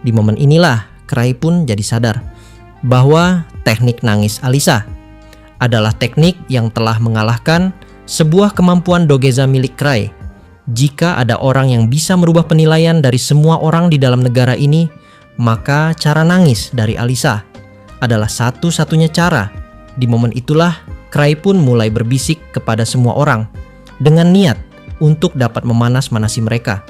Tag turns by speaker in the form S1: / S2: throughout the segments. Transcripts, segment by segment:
S1: Di momen inilah Krai pun jadi sadar bahwa teknik nangis Alisa adalah teknik yang telah mengalahkan sebuah kemampuan Dogeza milik Krai. Jika ada orang yang bisa merubah penilaian dari semua orang di dalam negara ini, maka cara nangis dari Alisa adalah satu-satunya cara. Di momen itulah Krai pun mulai berbisik kepada semua orang dengan niat untuk dapat memanas-manasi mereka.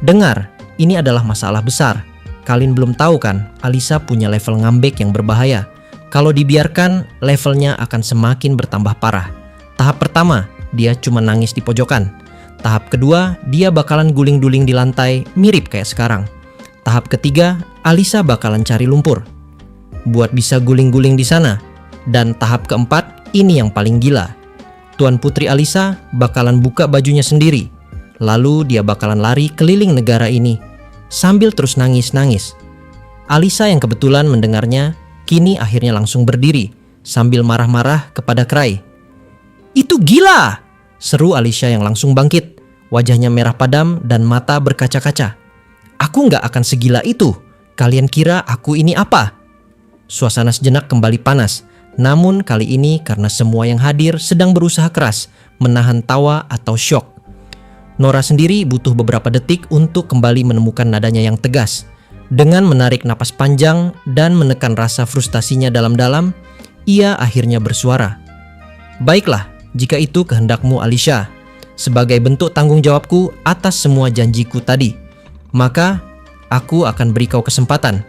S1: Dengar, ini adalah masalah besar. Kalian belum tahu kan, Alisa punya level ngambek yang berbahaya. Kalau dibiarkan, levelnya akan semakin bertambah parah. Tahap pertama, dia cuma nangis di pojokan. Tahap kedua, dia bakalan guling-guling di lantai, mirip kayak sekarang. Tahap ketiga, Alisa bakalan cari lumpur buat bisa guling-guling di sana. Dan tahap keempat, ini yang paling gila. Tuan Putri Alisa bakalan buka bajunya sendiri. Lalu dia bakalan lari keliling negara ini sambil terus nangis-nangis. Alisa yang kebetulan mendengarnya kini akhirnya langsung berdiri sambil marah-marah kepada Krai. "Itu gila!" seru Alisa yang langsung bangkit. Wajahnya merah padam dan mata berkaca-kaca. "Aku nggak akan segila itu. Kalian kira aku ini apa?" Suasana sejenak kembali panas. Namun kali ini karena semua yang hadir sedang berusaha keras menahan tawa atau syok. Nora sendiri butuh beberapa detik untuk kembali menemukan nadanya yang tegas. Dengan menarik napas panjang dan menekan rasa frustasinya dalam-dalam, ia akhirnya bersuara. "Baiklah, jika itu kehendakmu Alisa, sebagai bentuk tanggung jawabku atas semua janjiku tadi, maka aku akan beri kau kesempatan.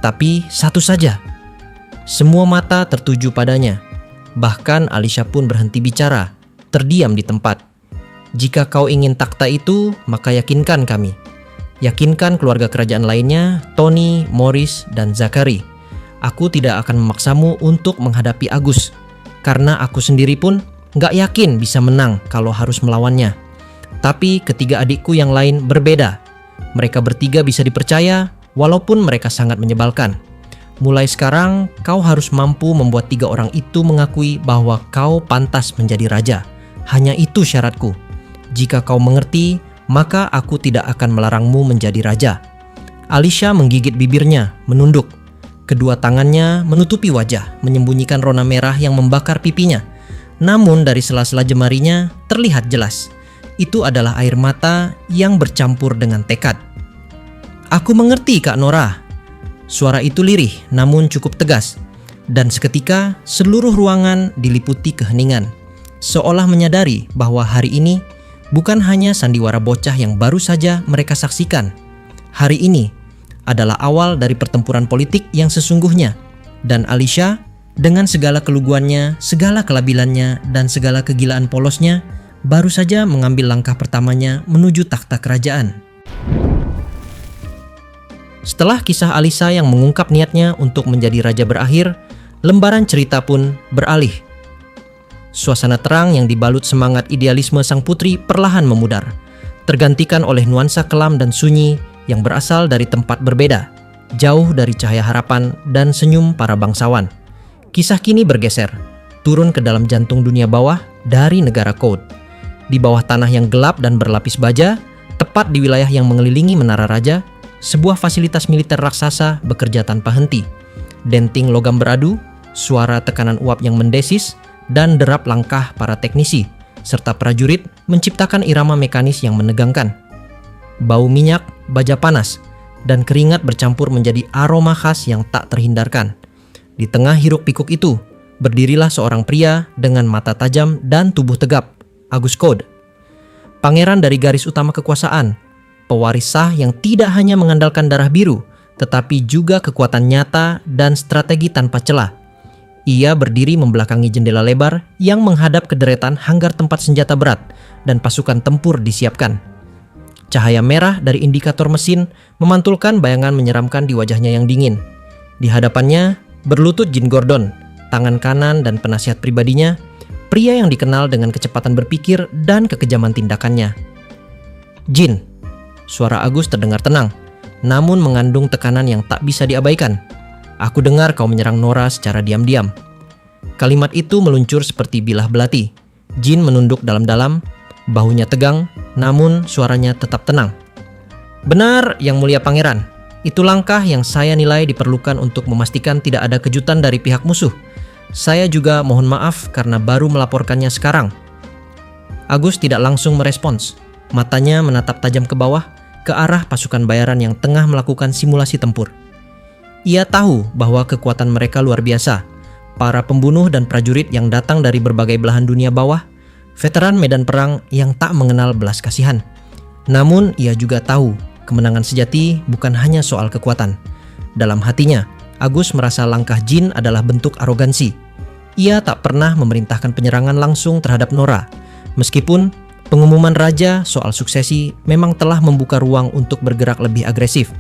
S1: Tapi satu saja." Semua mata tertuju padanya. Bahkan Alisa pun berhenti bicara, terdiam di tempat. "Jika kau ingin takhta itu, maka yakinkan kami. Yakinkan keluarga kerajaan lainnya, Tony, Morris, dan Zachary. Aku tidak akan memaksamu untuk menghadapi Agus, karena aku sendiri pun gak yakin bisa menang kalau harus melawannya. Tapi ketiga adikku yang lain berbeda. Mereka bertiga bisa dipercaya, walaupun mereka sangat menyebalkan. Mulai sekarang, kau harus mampu membuat 3 orang itu mengakui bahwa kau pantas menjadi raja. Hanya itu syaratku. Jika kau mengerti, maka aku tidak akan melarangmu menjadi raja." Alisa menggigit bibirnya, menunduk. Kedua tangannya menutupi wajah, menyembunyikan rona merah yang membakar pipinya. Namun dari sela-sela jemarinya terlihat jelas. Itu adalah air mata yang bercampur dengan tekad. "Aku mengerti, Kak Nora." Suara itu lirih namun cukup tegas. Dan seketika seluruh ruangan diliputi keheningan. Seolah menyadari bahwa hari ini bukan hanya sandiwara bocah yang baru saja mereka saksikan. Hari ini adalah awal dari pertempuran politik yang sesungguhnya. Dan Alisa dengan segala keluguannya, segala kelabilannya, dan segala kegilaan polosnya baru saja mengambil langkah pertamanya menuju takhta kerajaan. Setelah kisah Alisa yang mengungkap niatnya untuk menjadi raja berakhir, lembaran cerita pun beralih. Suasana terang yang dibalut semangat idealisme sang putri perlahan memudar, tergantikan oleh nuansa kelam dan sunyi yang berasal dari tempat berbeda, jauh dari cahaya harapan dan senyum para bangsawan. Kisah kini bergeser, turun ke dalam jantung dunia bawah dari negara Code. Di bawah tanah yang gelap dan berlapis baja, tepat di wilayah yang mengelilingi Menara Raja, sebuah fasilitas militer raksasa bekerja tanpa henti. Denting logam beradu, suara tekanan uap yang mendesis, dan derap langkah para teknisi, serta prajurit menciptakan irama mekanis yang menegangkan. Bau minyak, baja panas, dan keringat bercampur menjadi aroma khas yang tak terhindarkan. Di tengah hiruk pikuk itu, berdirilah seorang pria dengan mata tajam dan tubuh tegap, Agus Code. Pangeran dari garis utama kekuasaan, pewaris sah yang tidak hanya mengandalkan darah biru, tetapi juga kekuatan nyata dan strategi tanpa celah. Ia berdiri membelakangi jendela lebar yang menghadap ke deretan hanggar tempat senjata berat dan pasukan tempur disiapkan. Cahaya merah dari indikator mesin memantulkan bayangan menyeramkan di wajahnya yang dingin. Di hadapannya berlutut Jin Gordon, tangan kanan dan penasihat pribadinya, pria yang dikenal dengan kecepatan berpikir dan kekejaman tindakannya. "Jin," suara Agus terdengar tenang, namun mengandung tekanan yang tak bisa diabaikan. "Aku dengar kau menyerang Nora secara diam-diam." Kalimat itu meluncur seperti bilah belati. Jin menunduk dalam-dalam, bahunya tegang, namun suaranya tetap tenang. "Benar, Yang Mulia Pangeran. Itu langkah yang saya nilai diperlukan untuk memastikan tidak ada kejutan dari pihak musuh. Saya juga mohon maaf karena baru melaporkannya sekarang." Agus tidak langsung merespons. Matanya menatap tajam ke bawah, ke arah pasukan bayaran yang tengah melakukan simulasi tempur. Ia tahu bahwa kekuatan mereka luar biasa. Para pembunuh dan prajurit yang datang dari berbagai belahan dunia bawah, veteran medan perang yang tak mengenal belas kasihan. Namun ia juga tahu kemenangan sejati bukan hanya soal kekuatan. Dalam hatinya, Agus merasa langkah Jin adalah bentuk arogansi. Ia tak pernah memerintahkan penyerangan langsung terhadap Nora. Meskipun pengumuman raja soal suksesi memang telah membuka ruang untuk bergerak lebih agresif.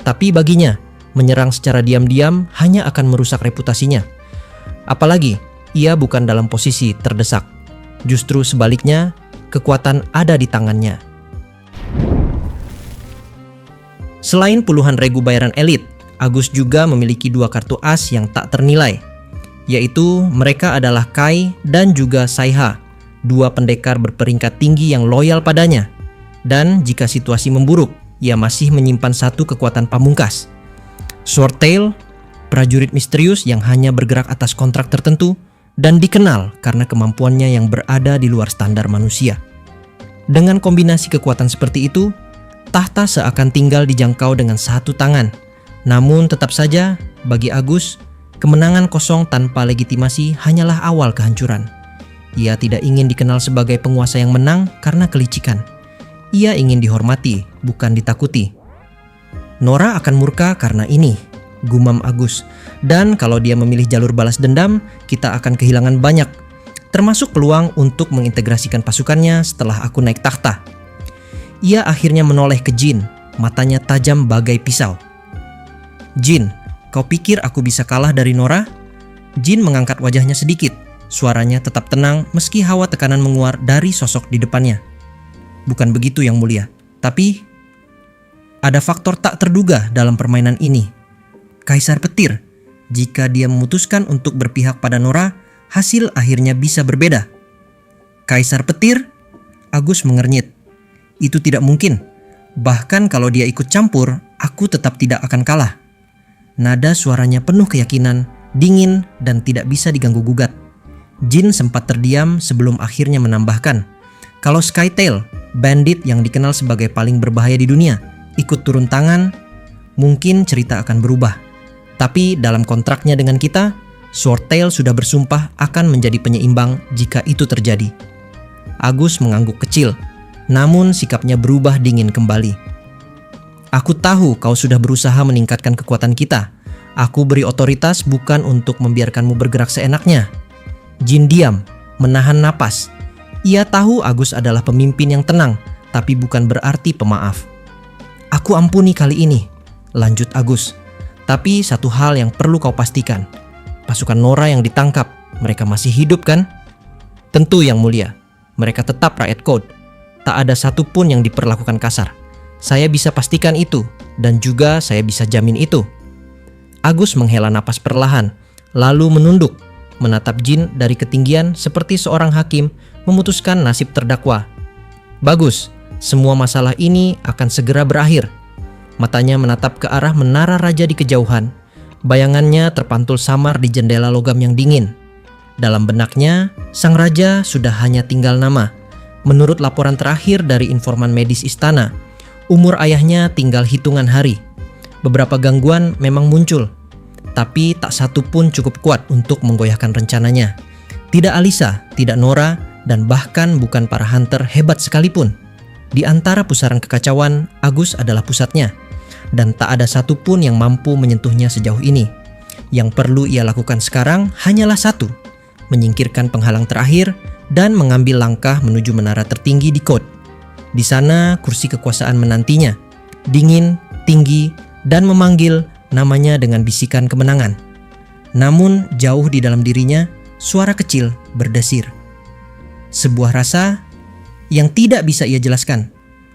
S1: Tapi baginya, menyerang secara diam-diam hanya akan merusak reputasinya. Apalagi, ia bukan dalam posisi terdesak. Justru sebaliknya, kekuatan ada di tangannya. Selain puluhan regu bayaran elit, Agus juga memiliki 2 kartu as yang tak ternilai, yaitu mereka adalah Kai dan juga Saiha, 2 pendekar berperingkat tinggi yang loyal padanya. Dan jika situasi memburuk, ia masih menyimpan 1 kekuatan pamungkas. Swordtail, prajurit misterius yang hanya bergerak atas kontrak tertentu dan dikenal karena kemampuannya yang berada di luar standar manusia. Dengan kombinasi kekuatan seperti itu, tahta seakan tinggal dijangkau dengan 1 tangan. Namun tetap saja, bagi Agus, kemenangan kosong tanpa legitimasi hanyalah awal kehancuran. Ia tidak ingin dikenal sebagai penguasa yang menang karena kelicikan. Ia ingin dihormati, bukan ditakuti. Nora akan murka karena ini, gumam Agus. Dan kalau dia memilih jalur balas dendam, kita akan kehilangan banyak, termasuk peluang untuk mengintegrasikan pasukannya setelah aku naik takhta. Ia akhirnya menoleh ke Jin, matanya tajam bagai pisau. "Jin, kau pikir aku bisa kalah dari Nora?" Jin mengangkat wajahnya sedikit. Suaranya tetap tenang meski hawa tekanan menguar dari sosok di depannya. "Bukan begitu, Yang Mulia. Tapi ada faktor tak terduga dalam permainan ini. Kaisar Petir, jika dia memutuskan untuk berpihak pada Nora, hasil akhirnya bisa berbeda." "Kaisar Petir?" Agus mengernyit. "Itu tidak mungkin. Bahkan kalau dia ikut campur, aku tetap tidak akan kalah." Nada suaranya penuh keyakinan, dingin, dan tidak bisa diganggu-gugat. Jin sempat terdiam sebelum akhirnya menambahkan, "Kalau Skytail, bandit yang dikenal sebagai paling berbahaya di dunia, ikut turun tangan, mungkin cerita akan berubah. Tapi dalam kontraknya dengan kita, Swordtail sudah bersumpah akan menjadi penyeimbang jika itu terjadi." Agus mengangguk kecil, namun sikapnya berubah dingin kembali. "Aku tahu kau sudah berusaha meningkatkan kekuatan kita. Aku beri otoritas bukan untuk membiarkanmu bergerak seenaknya." Jin diam, menahan napas. Ia tahu Agus adalah pemimpin yang tenang, tapi bukan berarti pemaaf. "Aku ampuni kali ini," lanjut Agus. "Tapi satu hal yang perlu kau pastikan. Pasukan Nora yang ditangkap, mereka masih hidup kan?" "Tentu, Yang Mulia. Mereka tetap rakyat Code. Tak ada satupun yang diperlakukan kasar. Saya bisa pastikan itu, dan juga saya bisa jamin itu." Agus menghela napas perlahan, lalu menunduk, menatap Jin dari ketinggian seperti seorang hakim memutuskan nasib terdakwa. "Bagus, semua masalah ini akan segera berakhir." Matanya menatap ke arah menara raja di kejauhan. Bayangannya terpantul samar di jendela logam yang dingin. Dalam benaknya, sang raja sudah hanya tinggal nama. Menurut laporan terakhir dari informan medis istana, umur ayahnya tinggal hitungan hari. Beberapa gangguan memang muncul, tapi tak satu pun cukup kuat untuk menggoyahkan rencananya. Tidak Alisa, tidak Nora, dan bahkan bukan para hunter hebat sekalipun. Di antara pusaran kekacauan, Agus adalah pusatnya. Dan tak ada satupun yang mampu menyentuhnya sejauh ini. Yang perlu ia lakukan sekarang hanyalah satu, menyingkirkan penghalang terakhir dan mengambil langkah menuju menara tertinggi di Code. Di sana kursi kekuasaan menantinya, dingin, tinggi, dan memanggil namanya dengan bisikan kemenangan. Namun jauh di dalam dirinya, suara kecil berdesir. Sebuah rasa yang tidak bisa ia jelaskan.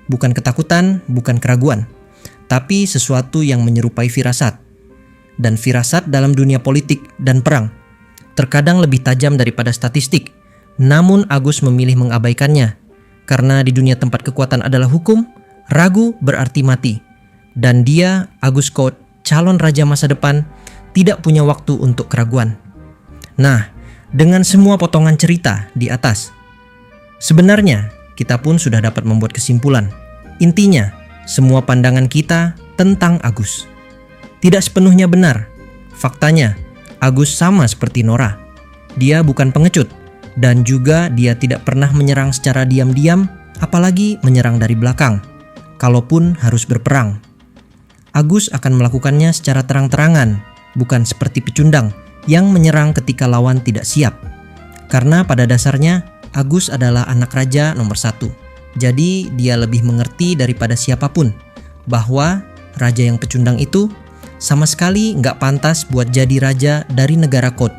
S1: Bukan ketakutan, bukan keraguan, tapi sesuatu yang menyerupai firasat. Dan firasat dalam dunia politik dan perang terkadang lebih tajam daripada statistik. Namun Agus memilih mengabaikannya. Karena di dunia tempat kekuatan adalah hukum, ragu berarti mati. Dan dia, Agus Kout, calon raja masa depan, tidak punya waktu untuk keraguan. Nah, dengan semua potongan cerita di atas, sebenarnya kita pun sudah dapat membuat kesimpulan. Intinya, semua pandangan kita tentang Agus tidak sepenuhnya benar. Faktanya, Agus sama seperti Nora. Dia bukan pengecut, dan juga dia tidak pernah menyerang secara diam-diam, apalagi menyerang dari belakang, kalaupun harus berperang. Agus akan melakukannya secara terang-terangan, bukan seperti pecundang yang menyerang ketika lawan tidak siap. Karena pada dasarnya, Agus adalah anak raja nomor 1. Jadi dia lebih mengerti daripada siapapun bahwa raja yang pecundang itu sama sekali nggak pantas buat jadi raja dari negara Kout.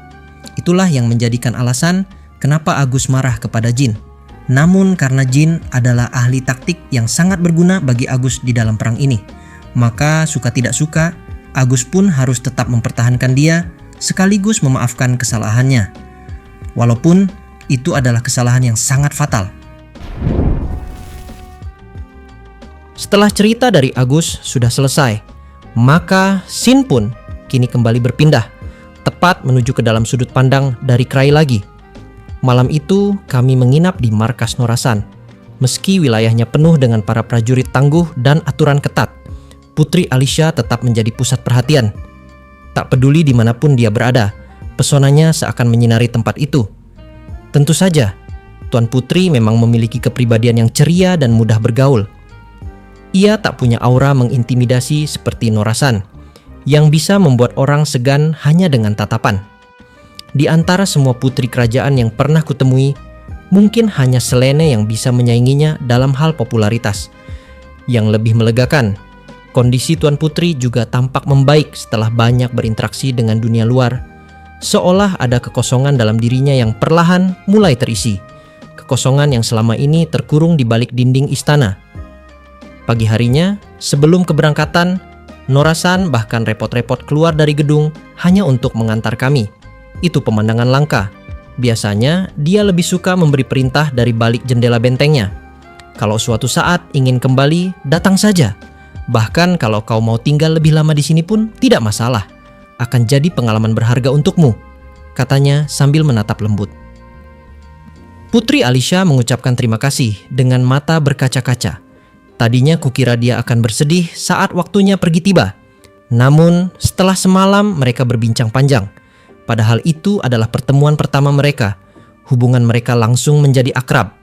S1: Itulah yang menjadikan alasan kenapa Agus marah kepada Jin. Namun karena Jin adalah ahli taktik yang sangat berguna bagi Agus di dalam perang ini, maka suka tidak suka, Agus pun harus tetap mempertahankan dia sekaligus memaafkan kesalahannya. Walaupun itu adalah kesalahan yang sangat fatal. Setelah cerita dari Agus sudah selesai, maka scene pun kini kembali berpindah, tepat menuju ke dalam sudut pandang dari Krai lagi. Malam itu kami menginap di markas Norasan. Meski wilayahnya penuh dengan para prajurit tangguh dan aturan ketat, Putri Alisha tetap menjadi pusat perhatian. Tak peduli dimanapun dia berada, pesonanya seakan menyinari tempat itu. Tentu saja, Tuan Putri memang memiliki kepribadian yang ceria dan mudah bergaul. Ia tak punya aura mengintimidasi seperti Norasan, yang bisa membuat orang segan hanya dengan tatapan. Di antara semua putri kerajaan yang pernah kutemui, mungkin hanya Selene yang bisa menyainginya dalam hal popularitas. Yang lebih melegakan, kondisi Tuan Putri juga tampak membaik setelah banyak berinteraksi dengan dunia luar. Seolah ada kekosongan dalam dirinya yang perlahan mulai terisi. Kekosongan yang selama ini terkurung di balik dinding istana. Pagi harinya, sebelum keberangkatan, Norasan bahkan repot-repot keluar dari gedung hanya untuk mengantar kami. Itu pemandangan langka. Biasanya, dia lebih suka memberi perintah dari balik jendela bentengnya. Kalau suatu saat ingin kembali, datang saja. Bahkan kalau kau mau tinggal lebih lama di sini pun tidak masalah. Akan jadi pengalaman berharga untukmu, katanya sambil menatap lembut. Putri Alisha mengucapkan terima kasih dengan mata berkaca-kaca. Tadinya kukira dia akan bersedih saat waktunya pergi tiba. Namun setelah semalam mereka berbincang panjang. Padahal itu adalah pertemuan pertama mereka. Hubungan mereka langsung menjadi akrab.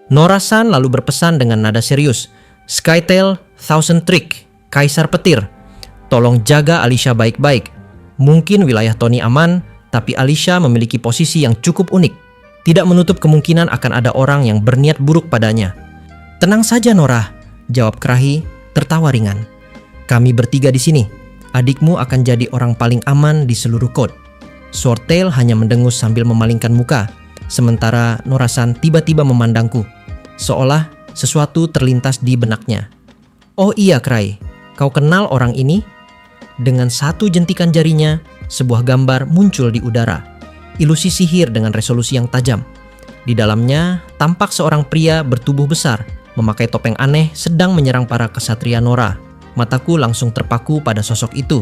S1: Norasan lalu berpesan dengan nada serius, "Skytail, Thousand Trick, Kaisar Petir, tolong jaga Alisha baik-baik. Mungkin wilayah Tony aman, tapi Alisha memiliki posisi yang cukup unik. Tidak menutup kemungkinan akan ada orang yang berniat buruk padanya." "Tenang saja Nora," jawab Krahi tertawa ringan. "Kami bertiga di sini. Adikmu akan jadi orang paling aman di seluruh Kout." Swordtail hanya mendengus sambil memalingkan muka, sementara Norasan tiba-tiba memandangku, seolah sesuatu terlintas di benaknya. "Oh iya Krai, kau kenal orang ini?" Dengan satu jentikan jarinya, sebuah gambar muncul di udara. Ilusi sihir dengan resolusi yang tajam. Di dalamnya tampak seorang pria bertubuh besar, memakai topeng aneh sedang menyerang para kesatria Nora. Mataku langsung terpaku pada sosok itu.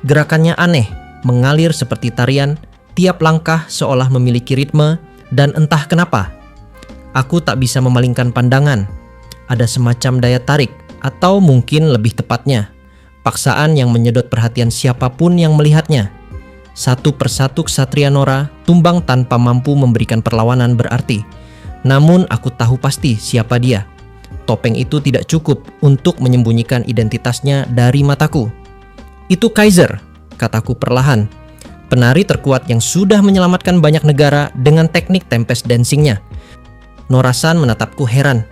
S1: Gerakannya aneh, mengalir seperti tarian, tiap langkah seolah memiliki ritme, dan entah kenapa, aku tak bisa memalingkan pandangan. Ada semacam daya tarik, atau mungkin lebih tepatnya, paksaan yang menyedot perhatian siapapun yang melihatnya. Satu persatu ksatria Nora tumbang tanpa mampu memberikan perlawanan berarti. Namun aku tahu pasti siapa dia. Topeng itu tidak cukup untuk menyembunyikan identitasnya dari mataku. "Itu Kaiser," kataku perlahan. Penari terkuat yang sudah menyelamatkan banyak negara dengan teknik tempest dancingnya. Norasan menatapku heran.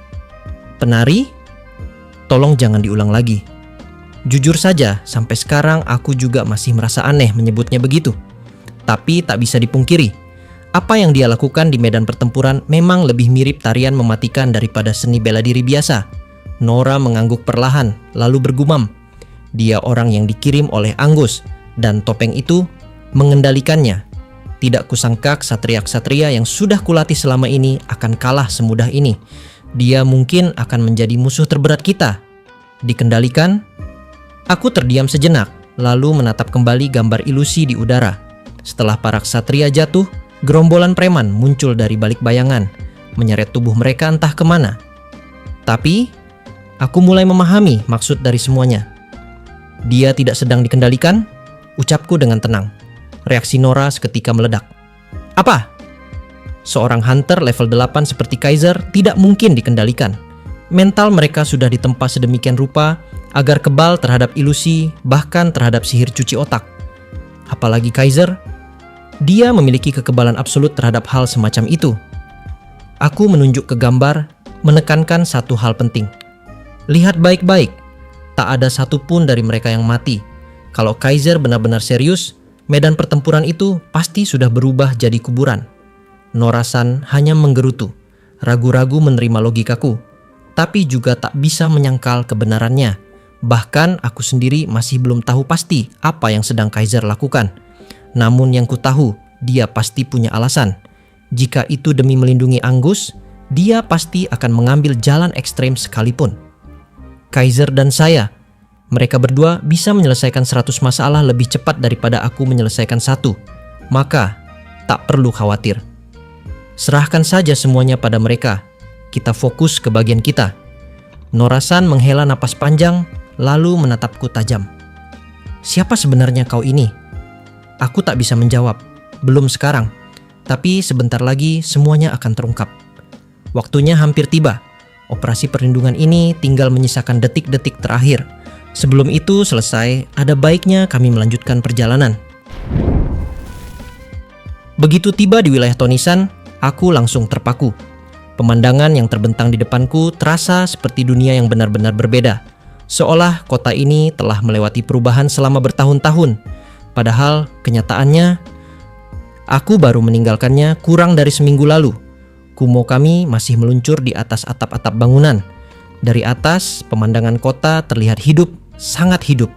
S1: "Penari? Tolong jangan diulang lagi." Jujur saja, sampai sekarang aku juga masih merasa aneh menyebutnya begitu. Tapi tak bisa dipungkiri, apa yang dia lakukan di medan pertempuran memang lebih mirip tarian mematikan daripada seni bela diri biasa. Nora mengangguk perlahan, lalu bergumam. Dia orang yang dikirim oleh Angus, dan topeng itu mengendalikannya. Tidak kusangka ksatria-ksatria yang sudah kulatih selama ini akan kalah semudah ini. Dia mungkin akan menjadi musuh terberat kita. Dikendalikan, Aku terdiam sejenak, lalu menatap kembali gambar ilusi di udara. Setelah para ksatria jatuh, gerombolan preman muncul dari balik bayangan, menyeret tubuh mereka entah kemana. Tapi, aku mulai memahami maksud dari semuanya. Dia tidak sedang dikendalikan, ucapku dengan tenang. Reaksi Nora seketika meledak. Apa? Seorang hunter level 8 seperti Kaiser tidak mungkin dikendalikan. Mental mereka sudah ditempa sedemikian rupa agar kebal terhadap ilusi, bahkan terhadap sihir cuci otak. Apalagi Kaiser, dia memiliki kekebalan absolut terhadap hal semacam itu. Aku menunjuk ke gambar, menekankan satu hal penting. Lihat baik-baik, tak ada satupun dari mereka yang mati. Kalau Kaiser benar-benar serius, medan pertempuran itu pasti sudah berubah jadi kuburan. Nora-san hanya menggerutu, ragu-ragu menerima logikaku, tapi juga tak bisa menyangkal kebenarannya. Bahkan aku sendiri masih belum tahu pasti apa yang sedang Kaiser lakukan. Namun yang ku tahu, dia pasti punya alasan. Jika itu demi melindungi Angus, dia pasti akan mengambil jalan ekstrem sekalipun. Kaiser dan saya, mereka berdua bisa menyelesaikan 100 masalah lebih cepat daripada aku menyelesaikan satu. Maka, tak perlu khawatir. Serahkan saja semuanya pada mereka. Kita fokus ke bagian kita. Nora-san menghela napas panjang, lalu menatapku tajam. Siapa sebenarnya kau ini? Aku tak bisa menjawab. Belum sekarang. Tapi sebentar lagi semuanya akan terungkap. Waktunya hampir tiba. Operasi perlindungan ini tinggal menyisakan detik-detik terakhir. Sebelum itu selesai, ada baiknya kami melanjutkan perjalanan. Begitu tiba di wilayah Tonisan, aku langsung terpaku. Pemandangan yang terbentang di depanku terasa seperti dunia yang benar-benar berbeda. Seolah kota ini telah melewati perubahan selama bertahun-tahun. Padahal kenyataannya, aku baru meninggalkannya kurang dari seminggu lalu. Kumo kami masih meluncur di atas atap-atap bangunan. Dari atas, pemandangan kota terlihat hidup, sangat hidup.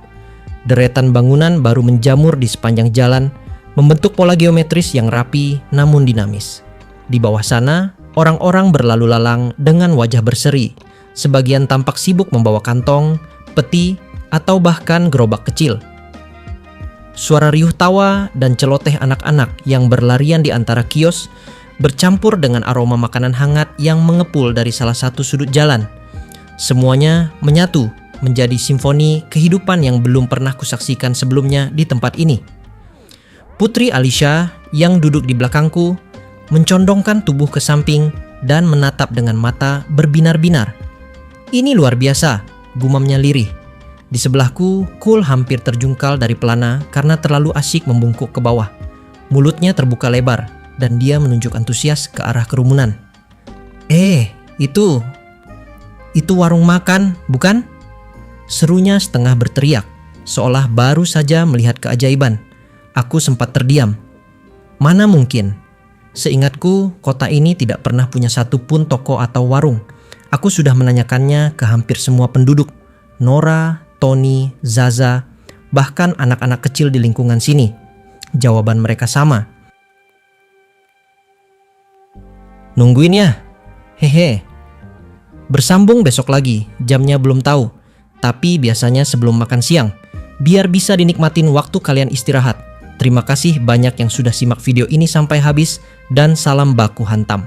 S1: Deretan bangunan baru menjamur di sepanjang jalan, membentuk pola geometris yang rapi namun dinamis. Di bawah sana, orang-orang berlalu lalang dengan wajah berseri. Sebagian tampak sibuk membawa kantong, peti, atau bahkan gerobak kecil. Suara riuh tawa dan celoteh anak-anak yang berlarian di antara kios bercampur dengan aroma makanan hangat yang mengepul dari salah satu sudut jalan. Semuanya menyatu menjadi simfoni kehidupan yang belum pernah kusaksikan sebelumnya di tempat ini. Putri Alicia yang duduk di belakangku mencondongkan tubuh ke samping dan menatap dengan mata berbinar-binar. Ini luar biasa, gumamnya lirih. Di sebelahku, Kul hampir terjungkal dari pelana karena terlalu asyik membungkuk ke bawah. Mulutnya terbuka lebar dan dia menunjuk antusias ke arah kerumunan. Itu warung makan, bukan? Serunya setengah berteriak, seolah baru saja melihat keajaiban. Aku sempat terdiam. Mana mungkin? Seingatku, kota ini tidak pernah punya satu pun toko atau warung. Aku sudah menanyakannya ke hampir semua penduduk. Nora, Tony, Zaza, bahkan anak-anak kecil di lingkungan sini. Jawaban mereka sama. Nungguin ya? Hehe. Bersambung besok lagi, jamnya belum tahu. Tapi biasanya sebelum makan siang, biar bisa dinikmatin waktu kalian istirahat. Terima kasih banyak yang sudah simak video ini sampai habis dan salam baku hantam.